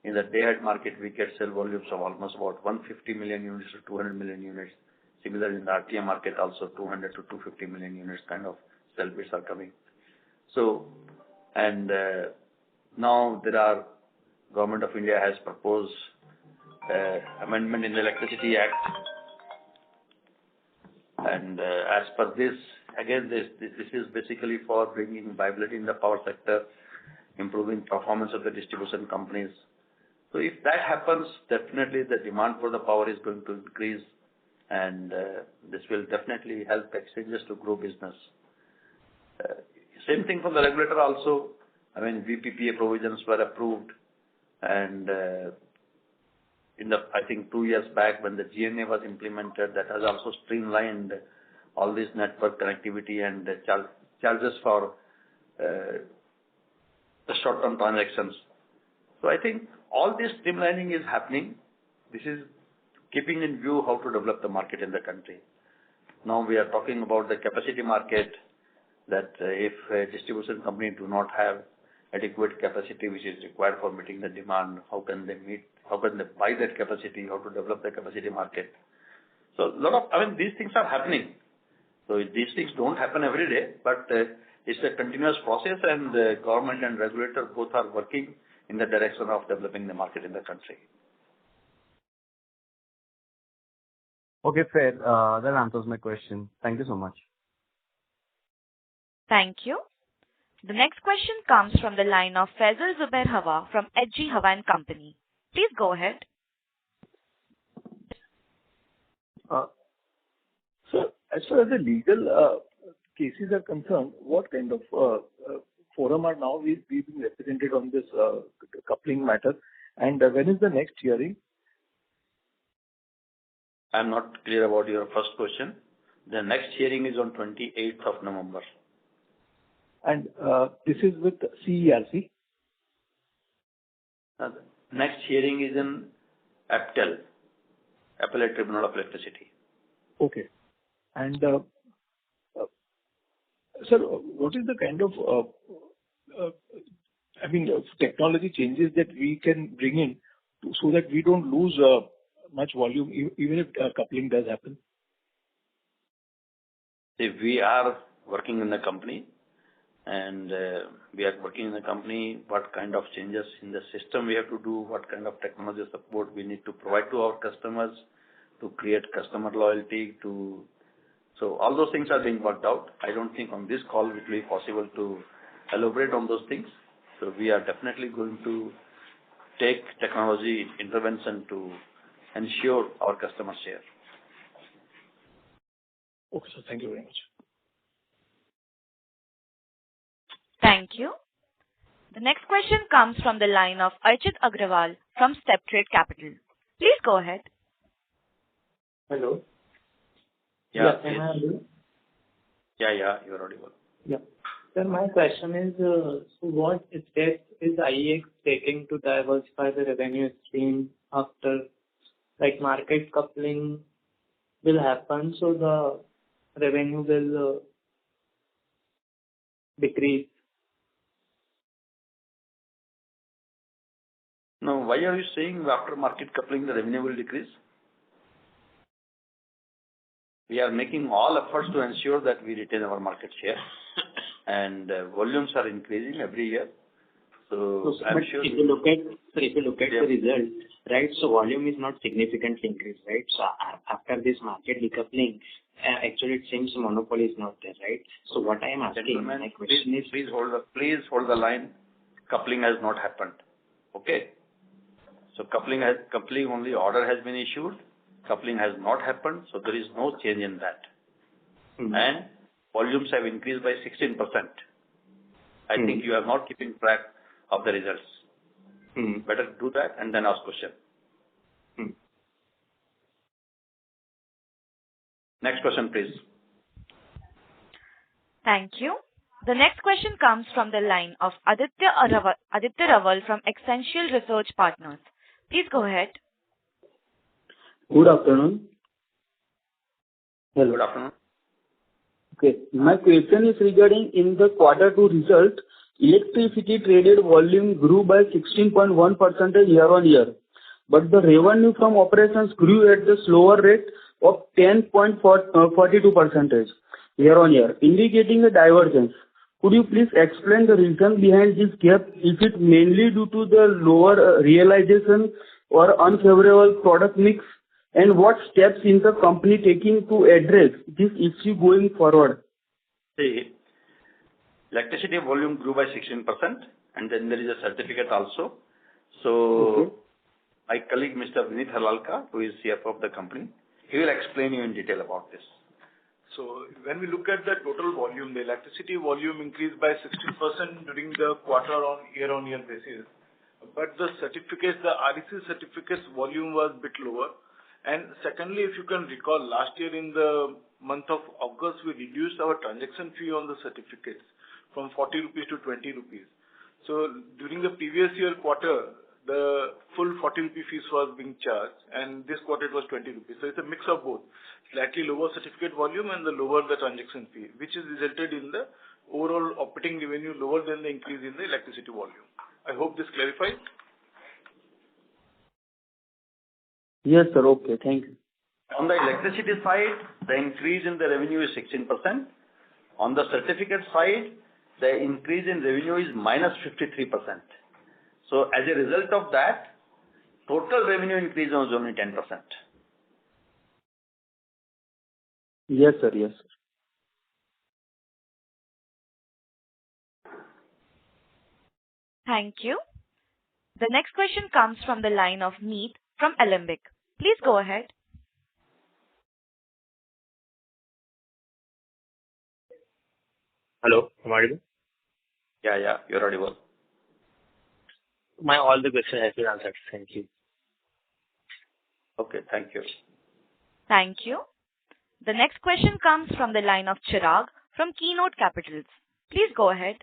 [SPEAKER 5] in the day-ahead market, we get sell volumes of almost about 150 million units to 200 million units. Similar in the RTM market, also 200 to 250 million units kind of sell bids are coming. So, and now Government of India has proposed amendment in the Electricity Act. And as per this, again, this is basically for bringing viability in the power sector, improving performance of the distribution companies. So if that happens, definitely the demand for the power is going to increase, and this will definitely help exchanges to grow business. Same thing from the regulator also. VPPA provisions were approved, and I think 2 years back when the GNA was implemented, that has also streamlined all this network connectivity and the charges for the short-term transactions. So I think all this streamlining is happening. This is keeping in view how to develop the market in the country. Now we are talking about the capacity market, that if a distribution company do not have adequate capacity which is required for meeting the demand, how can they buy that capacity, how to develop the capacity market. So these things are happening. So these things don't happen every day, but it's a continuous process, and the government and regulator both are working in the direction of developing the market in the country.
[SPEAKER 9] Okay, fair. That answers my question. Thank you so much.
[SPEAKER 1] Thank you. The next question comes from the line of Faisal Zubair Hawa from HG Hawa and Company. Please go ahead.
[SPEAKER 8] So, as far as the legal cases are concerned, what kind of forum are now we being represented on this coupling matter, and when is the next hearing?
[SPEAKER 5] I'm not clear about your first question. The next hearing is on 28th of November.
[SPEAKER 8] And this is with CERC?
[SPEAKER 5] Next hearing is in APTEL, Appellate Tribunal of Electricity.
[SPEAKER 8] Okay. And sir, what is the kind of technology changes that we can bring in so that we don't lose much volume even if coupling does happen?
[SPEAKER 5] See, we are working in the company, and what kind of changes in the system we have to do, what kind of technology support we need to provide to our customers to create customer loyalty. So all those things are being worked out. I don't think on this call it will be possible to elaborate on those things. So we are definitely going to take technology intervention to ensure our customer share.
[SPEAKER 8] Okay, sir. Thank you very much.
[SPEAKER 1] Thank you. The next question comes from the line of Archit Agrawal from StepTrade Capital. Please go ahead.
[SPEAKER 10] Hello.
[SPEAKER 5] Yeah,
[SPEAKER 10] am I audible?
[SPEAKER 5] Yeah, you are audible.
[SPEAKER 10] Yeah. Sir, my question is, so what steps is IEX taking to diversify the revenue stream after market coupling will happen, so the revenue will decrease?
[SPEAKER 5] Now, why are you saying after market coupling the revenue will decrease? We are making all efforts to ensure that we retain our market share, and volumes are increasing every year. So I'm sure.
[SPEAKER 11] If you look at the result, right? So volume is not significantly increased, right? So after this market decoupling, actually it seems monopoly is not there, right? So what I am asking, my question is,
[SPEAKER 5] please hold the line. Coupling has not happened. Okay. So coupling only order has been issued. Coupling has not happened, so there is no change in that.
[SPEAKER 11] Mm-hmm.
[SPEAKER 5] And volumes have increased by 16%. I think you are not keeping track of the results. Better do that and then ask question. Next question, please.
[SPEAKER 1] Thank you. The next question comes from the line of Aditya Raval from Essential Research Partners. Please go ahead.
[SPEAKER 12] Good afternoon. Hello.
[SPEAKER 5] Good afternoon.
[SPEAKER 12] Okay. My question is regarding in the Q2 result, electricity traded volume grew by 16.1% year-on-year, but the revenue from operations grew at the slower rate of 10.42% year-on-year, indicating a divergence. Could you please explain the reason behind this gap? Is it mainly due to the lower realization or unfavorable product mix? And what steps is the company taking to address this issue going forward?
[SPEAKER 5] See, electricity volume grew by 16%, and then there is a certificate also. So, my colleague Mr. Vinit Halalka, who is CFO of the company, he will explain you in detail about this.
[SPEAKER 13] So, when we look at the total volume, the electricity volume increased by 16% during the quarter on year-on-year basis. But the certificates, the REC certificates volume was a bit lower. And secondly, if you can recall, last year in the month of August, we reduced our transaction fee on the certificates from 40 rupees to 20 rupees. So during the previous year quarter, the full 40 rupee fees was being charged, and this quarter it was 20 rupees. So it's a mix of both, slightly lower certificate volume and the lower the transaction fee, which is resulted in the overall operating revenue lower than the increase in the electricity volume. I hope this clarifies.
[SPEAKER 12] Yes, sir. Okay. Thank you.
[SPEAKER 5] On the electricity side, the increase in the revenue is 16%. On the certificate side, the increase in revenue is minus 53%. So as a result of that, total revenue increase was only 10%.
[SPEAKER 12] Yes, sir. Yes, sir.
[SPEAKER 1] Thank you. The next question comes from the line of Meet from Alembic. Please go ahead.
[SPEAKER 14] Hello, am I audible?
[SPEAKER 5] Yeah, you're audible.
[SPEAKER 14] All the questions have been answered. Thank you.
[SPEAKER 5] Okay, thank you.
[SPEAKER 1] Thank you. The next question comes from the line of Chirag from Keynote Capitals. Please go ahead.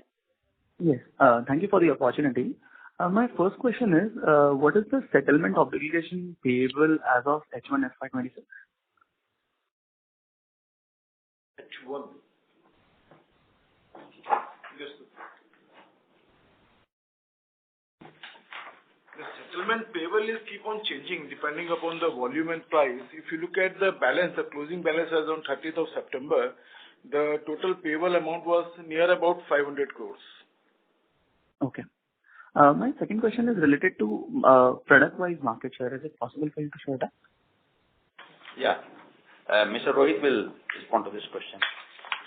[SPEAKER 15] Yes, thank you for the opportunity. My first question is, what is the settlement obligation payable as of H1 FY26?
[SPEAKER 13] H1. Yes. The settlement payable is keep on changing depending upon the volume and price. If you look at the balance, the closing balance as on 30th of September, the total payable amount was near about 500 crores.
[SPEAKER 15] Okay. My second question is related to product-wise market share. Is it possible for you to share that?
[SPEAKER 5] Yeah. Mr. Rohit will respond to this question.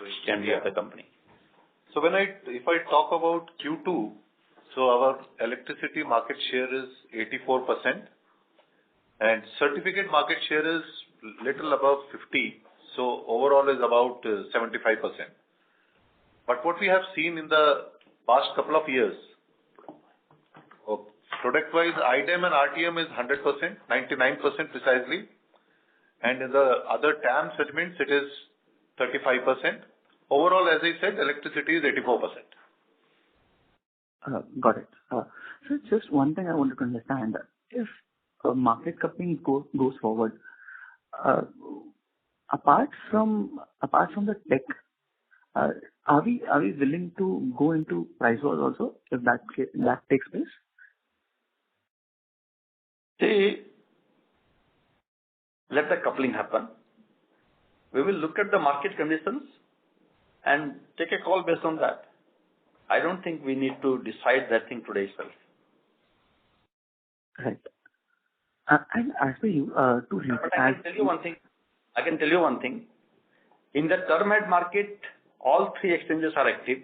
[SPEAKER 5] Rohit MD of the company.
[SPEAKER 3] So if I talk about Q2, so our electricity market share is 84%, and certificate market share is little above 50. So overall is about 75%. But what we have seen in the past couple of years, product-wise, IDEM and RTM is 100%, 99% precisely, and in the other TAM segments, it is 35%. Overall, as I said, electricity is 84%.
[SPEAKER 15] Got it. So just one thing I wanted to understand: if market coupling goes forward, apart from the tech, are we willing to go into price wars also if that takes place?
[SPEAKER 5] See, let the coupling happen. We will look at the market conditions and take a call based on that. I don't think we need to decide that thing today itself.
[SPEAKER 15] Right. And as for you,
[SPEAKER 5] But I can tell you one thing. In the term ahead market, all three exchanges are active,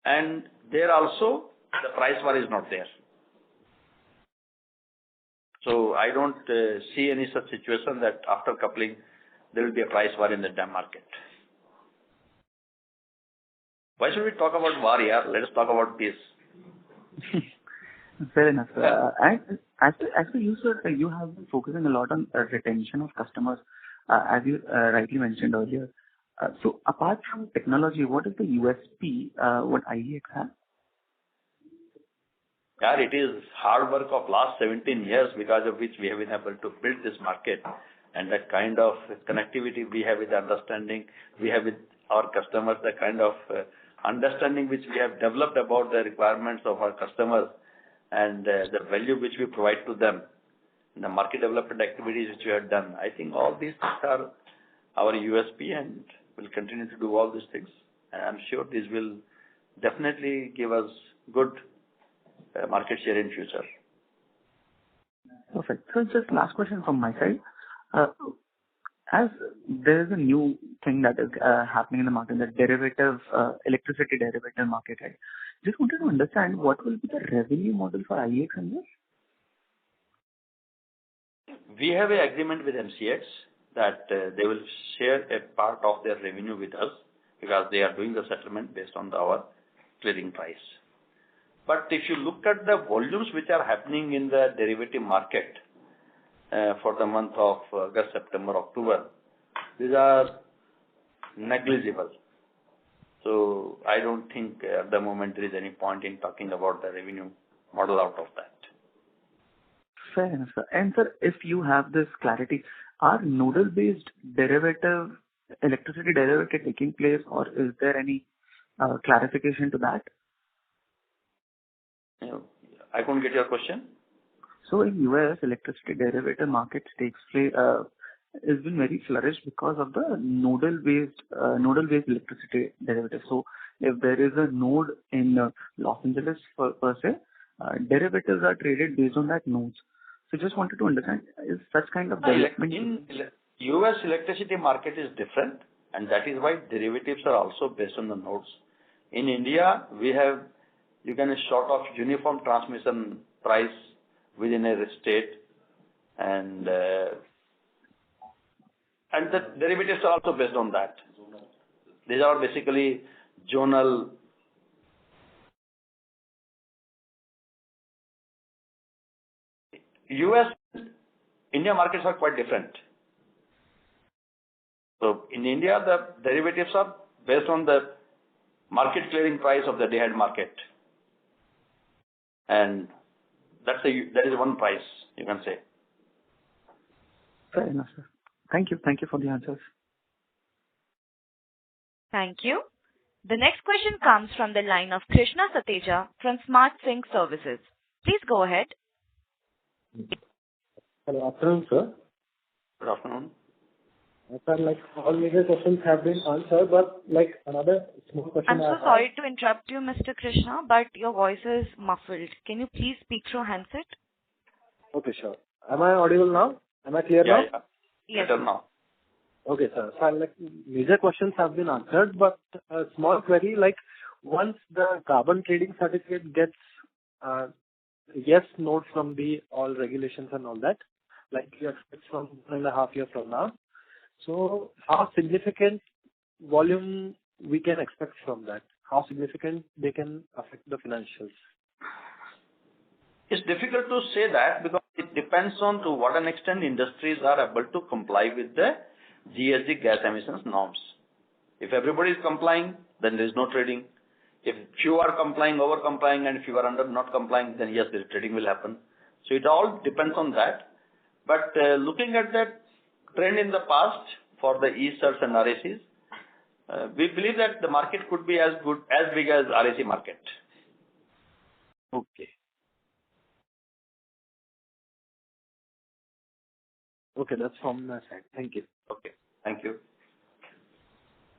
[SPEAKER 5] and there also the price war is not there. So I don't see any such situation that after coupling there will be a price war in the DAM market. Why should we talk about war here? Let us talk about peace.
[SPEAKER 15] Fair enough. As for you, sir, you have been focusing a lot on retention of customers, as you rightly mentioned earlier. So apart from technology, what is the USP what IEX has?
[SPEAKER 5] Yeah, it is hard work of last 17 years because of which we have been able to build this market, and that kind of connectivity we have with understanding we have with our customers, the kind of understanding which we have developed about the requirements of our customers and the value which we provide to them, the market development activities which we have done. I think all these things are our USP, and we'll continue to do all these things. And I'm sure this will definitely give us good market share in future.
[SPEAKER 15] Perfect. So just last question from my side. As there is a new thing that is happening in the market, the electricity derivative market, right? Just wanted to understand what will be the revenue model for IEX in this?
[SPEAKER 5] We have an agreement with MCX that they will share a part of their revenue with us because they are doing the settlement based on our clearing price. But if you look at the volumes which are happening in the derivative market for the month of August, September, October, these are negligible. So I don't think at the moment there is any point in talking about the revenue model out of that.
[SPEAKER 15] Fair enough, sir. And sir, if you have this clarity, are nodal-based electricity derivative taking place, or is there any clarification to that?
[SPEAKER 5] I couldn't get your question.
[SPEAKER 15] So in US, electricity derivative market takes place has been very flourished because of the nodal-based electricity derivative. So if there is a node in Los Angeles per se, derivatives are traded based on that nodes. So just wanted to understand, is such kind of development
[SPEAKER 5] in US electricity market is different, and that is why derivatives are also based on the nodes. In India, we have, you can sort of uniform transmission price within a state, and the derivatives are also based on that. These are basically zonal. US, India markets are quite different. So in India, the derivatives are based on the market clearing price of the day-ahead market, and that is one price, you can say.
[SPEAKER 15] Fair enough, sir. Thank you. Thank you for the answers.
[SPEAKER 1] Thank you. The next question comes from the line of Krishna Sateja from Smart Sync Services. Please go ahead.
[SPEAKER 16] Hello, afternoon, sir.
[SPEAKER 5] Good afternoon.
[SPEAKER 16] Sir, all major questions have been answered, but another small question.
[SPEAKER 1] I'm so sorry to interrupt you, Mr. Krishna, but your voice is muffled. Can you please speak through handset?
[SPEAKER 16] Okay, sure. Am I audible now? Am I clear now?
[SPEAKER 5] Yeah.
[SPEAKER 1] Yes.
[SPEAKER 5] Better now.
[SPEAKER 16] Okay, sir. So, major questions have been answered, but a small query, once the carbon trading certificate gets yes note from the all regulations and all that, you expect from 1.5 years from now. So how significant volume we can expect from that? How significant they can affect the financials?
[SPEAKER 5] It's difficult to say that because it depends on to what an extent industries are able to comply with the GHG gas emissions norms. If everybody is complying, then there is no trading. If few are complying, over complying, and if you are under not complying, then yes, the trading will happen. So it all depends on that. But looking at that trend in the past for the E-certs and RACs, we believe that the market could be as big as RAC market.
[SPEAKER 16] Okay. Okay, that's from my side. Thank you.
[SPEAKER 5] Okay. Thank you.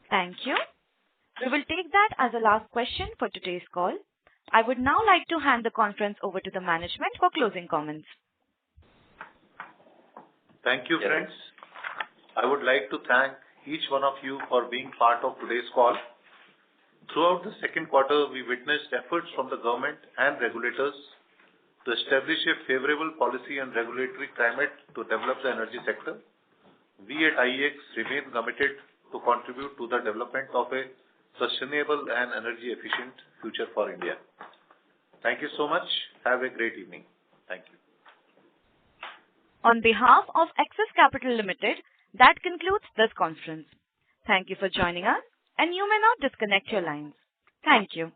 [SPEAKER 1] Thank you. We will take that as a last question for today's call. I would now like to hand the conference over to the management for closing comments.
[SPEAKER 3] Thank you, friends. I would like to thank each one of you for being part of today's call. Throughout the second quarter, we witnessed efforts from the government and regulators to establish a favorable policy and regulatory climate to develop the energy sector. We at IEX remain committed to contribute to the development of a sustainable and energy efficient future for India. Thank you so much. Have a great evening. Thank you.
[SPEAKER 1] On behalf of Axis Capital Limited, that concludes this conference. Thank you for joining us, and you may now disconnect your lines. Thank you.